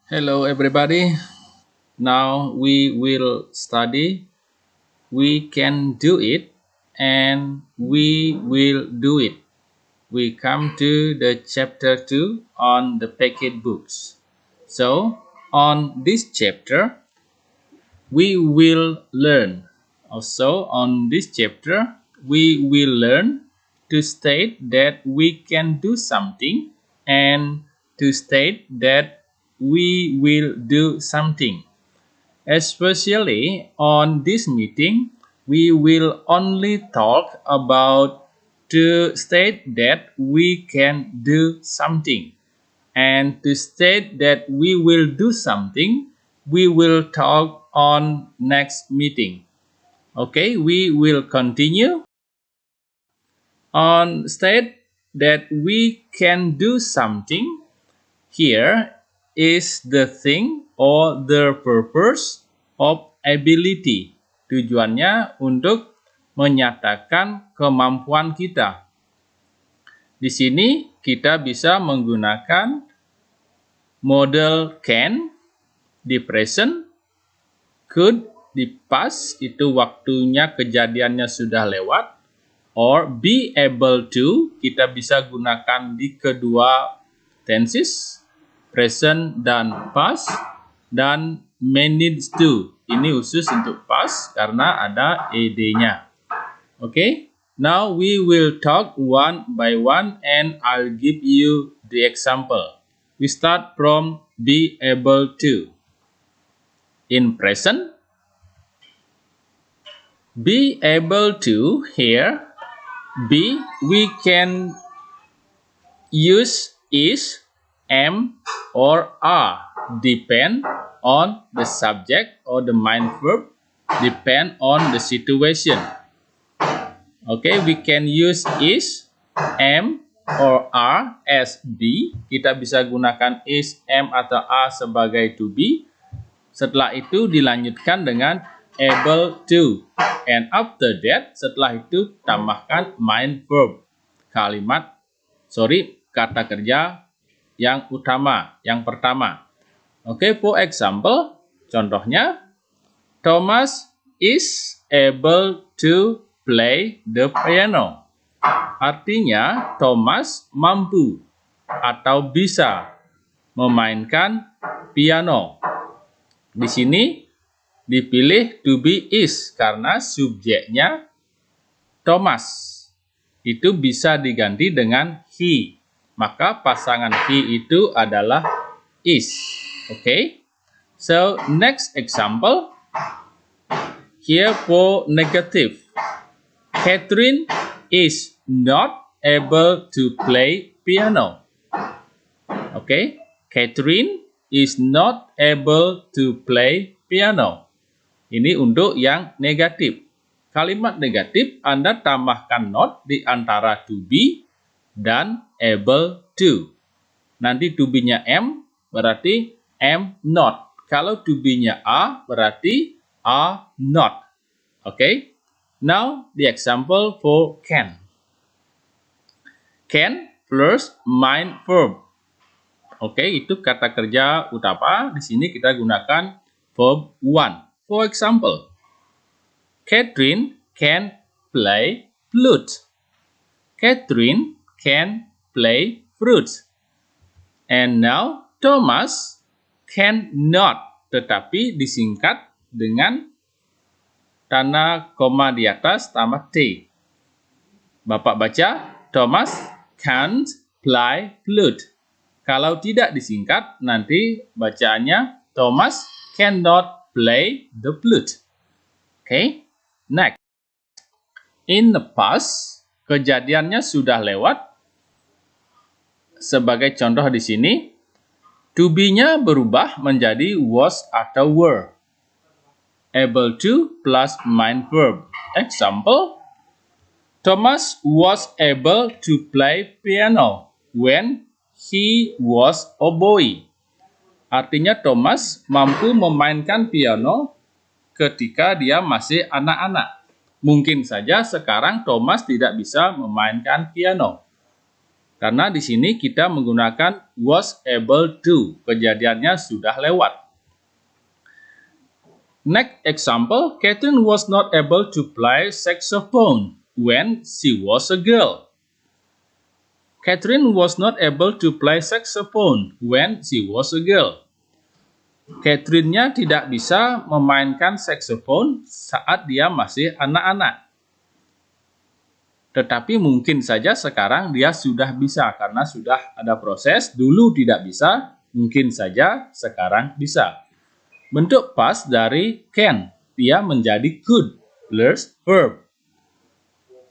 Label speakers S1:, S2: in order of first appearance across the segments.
S1: Hello, everybody. Now we will study. We can do it and we will do it. We come to the chapter 2 on the packet books. So, on this chapter, we will learn. Also, on this chapter, we will learn to state that we can do something and to state that we will do something. Especially on this meeting, we will only talk about to state that we can do something. And to state that we will do something, we will talk on next meeting. Okay, we will continue on state that we can do something. Here is the thing or the purpose of ability. Tujuannya untuk menyatakan kemampuan kita. Di sini kita bisa menggunakan model can di present, could di past itu waktunya kejadiannya sudah lewat, or be able to kita bisa gunakan di kedua tenses, present dan past, dan managed to. Ini khusus untuk past karena ada ed-nya. Okay, now we will talk one by one and I'll give you the example. We start from be able to. In present, be able to here, be we can use is, am, or are, depend on the subject or the main verb, depend on the situation. Okay, we can use is, am, or are as be. Kita bisa gunakan is, am, atau are sebagai to be. Setelah itu dilanjutkan dengan able to. And after that, setelah itu tambahkan main verb. Kata kerja yang utama, yang pertama. Oke, for example, contohnya, Thomas is able to play the piano. Artinya, Thomas mampu atau bisa memainkan piano. Di sini dipilih to be is karena subjeknya Thomas. Itu bisa diganti dengan he. Maka pasangan he itu adalah is. Okay? So, next example. Here for negative. Catherine is not able to play piano. Okay? Catherine is not able to play piano. Ini untuk yang negatif. Kalimat negatif Anda tambahkan not di antara to be dan able to. Nanti to be-nya am berarti am not. Kalau to be-nya are berarti are not. Okay? Now the example for can. Can plus main verb. Oke, itu kata kerja utama. Di sini kita gunakan verb one. For example, Catherine can play flute. Catherine can play flute. And now Thomas cannot, tetapi disingkat dengan tanda koma di atas tambah t. Bapak baca, Thomas can't play flute. Kalau tidak disingkat, nanti bacaannya Thomas cannot play the flute. Okay, next. In the past, kejadiannya sudah lewat. Sebagai contoh di sini, to be-nya berubah menjadi was atau were. Able to plus main verb. Example, Thomas was able to play piano when he was a boy. Artinya Thomas mampu memainkan piano ketika dia masih anak-anak. Mungkin saja sekarang Thomas tidak bisa memainkan piano. Karena di sini kita menggunakan was able to. Kejadiannya sudah lewat. Next example, Catherine was not able to play saxophone when she was a girl. Catherine was not able to play saxophone when she was a girl. Catherine-nya tidak bisa memainkan saxophone saat dia masih anak-anak. Tetapi mungkin saja sekarang dia sudah bisa karena sudah ada proses. Dulu tidak bisa, mungkin saja sekarang bisa. Bentuk past dari can, dia menjadi could plus verb.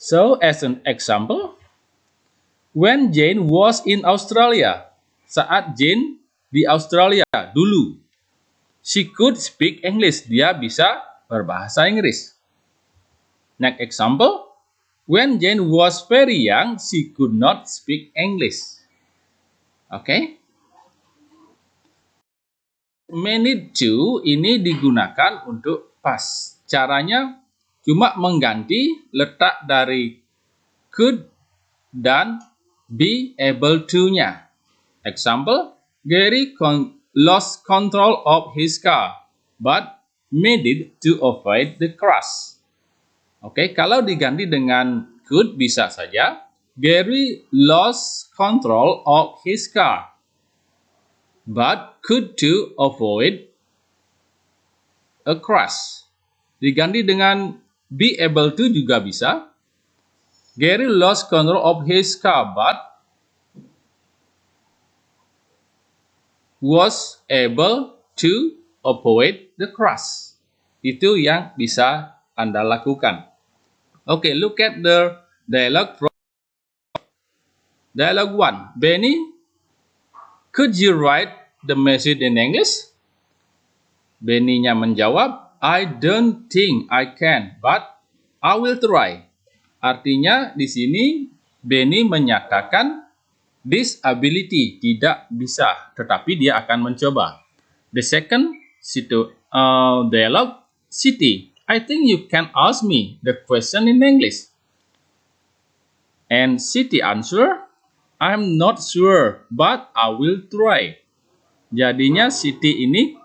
S1: So, as an example, when Jane was in Australia, saat Jane di Australia dulu, she could speak English, dia bisa berbahasa Inggris. Next example, when Jane was very young, she could not speak English. Okay? Managed to ini digunakan untuk past. Caranya cuma mengganti letak dari could dan be able to-nya. Example, Gary lost control of his car, but made it to avoid the crash. Oke, kalau diganti dengan could bisa saja, Gary lost control of his car, but could to avoid a crash. Diganti dengan be able to juga bisa. Gary lost control of his car, but was able to avoid the crash. Itu yang bisa Anda lakukan. Okay, look at the dialogue from Dialogue 1. Benny, could you write the message in English? Benny-nya menjawab, I don't think I can, but I will try. Artinya di sini Benny menyatakan disability, tidak bisa, tetapi dia akan mencoba. The second dialogue, Siti, I think you can ask me the question in English. And Siti answer, I'm not sure, but I will try. Jadinya Siti ini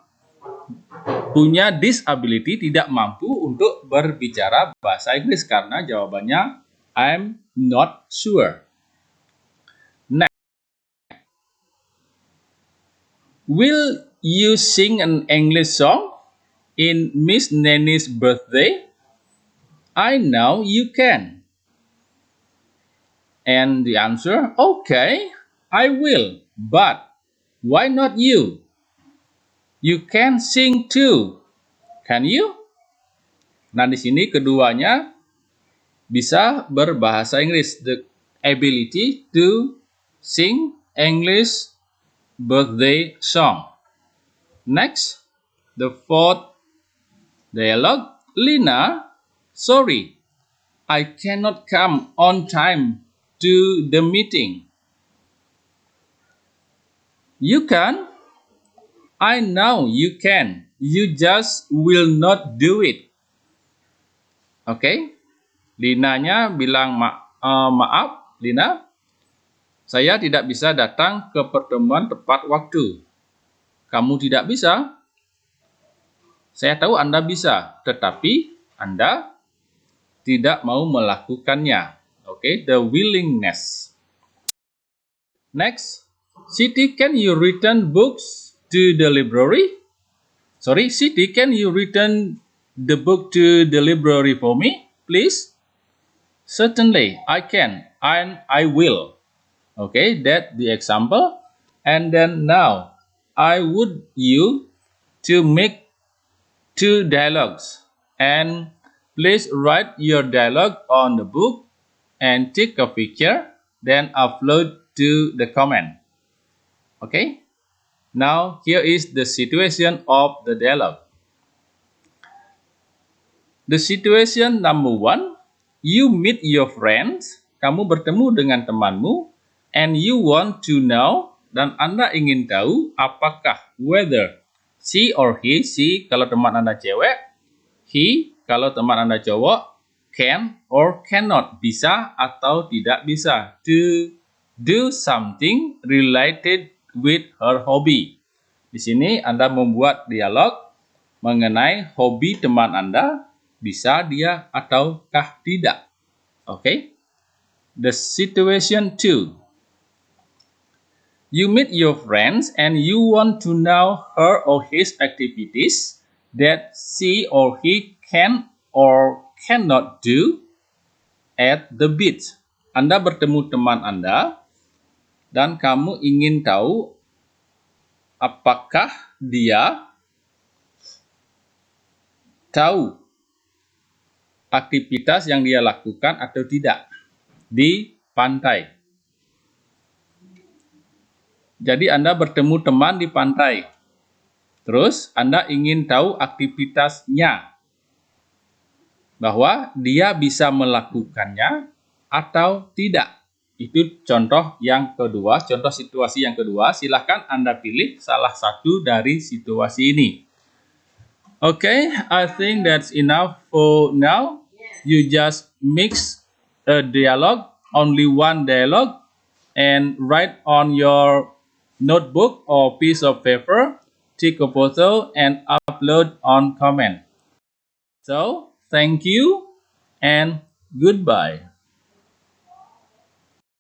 S1: punya disability, tidak mampu untuk berbicara bahasa Inggris karena jawabannya I'm not sure. Next, will you sing an English song in Miss Nanny's birthday? I know you can. And the answer, okay, I will, but why not you? You can sing too, can you? Nah, di sini keduanya bisa berbahasa Inggris. The ability to sing English birthday song. Next, the fourth dialogue. Lina, sorry, I cannot come on time to the meeting. You can? I know you can. You just will not do it. Oke. Linanya bilang maaf, Lina. Saya tidak bisa datang ke pertemuan tepat waktu. Kamu tidak bisa? Saya tahu Anda bisa, tetapi Anda tidak mau melakukannya. Oke, the willingness. Next, Siti, can you return books to the library? Sorry, Siti, can you return the book to the library for me, please? Certainly, I can, and I will. Okay, that's the example. And then now, I would you to make 2 dialogues. And please write your dialogue on the book and take a picture, then upload to the comment. Okay? Now, here is the situation of the dialogue. The situation number 1, you meet your friends, kamu bertemu dengan temanmu, and you want to know, dan Anda ingin tahu apakah whether she or he, she kalau teman Anda cewek, he kalau teman Anda cowok, can or cannot, bisa atau tidak bisa, to do something related with her hobby. Di sini Anda membuat dialog mengenai hobi teman Anda, bisa dia ataukah tidak. Okay? The situation 2. You meet your friends and you want to know her or his activities that she or he can or cannot do at the beach. Anda bertemu teman Anda dan kamu ingin tahu apakah dia tahu aktivitas yang dia lakukan atau tidak di pantai. Jadi Anda bertemu teman di pantai. Terus Anda ingin tahu aktivitasnya. Bahwa dia bisa melakukannya atau tidak. Itu contoh yang kedua, contoh situasi yang kedua. Silahkan Anda pilih salah satu dari situasi ini. Okay, I think that's enough for now. You just mix a dialogue, only one dialogue, and write on your notebook or piece of paper, take a photo, and upload on comment. So, thank you and goodbye.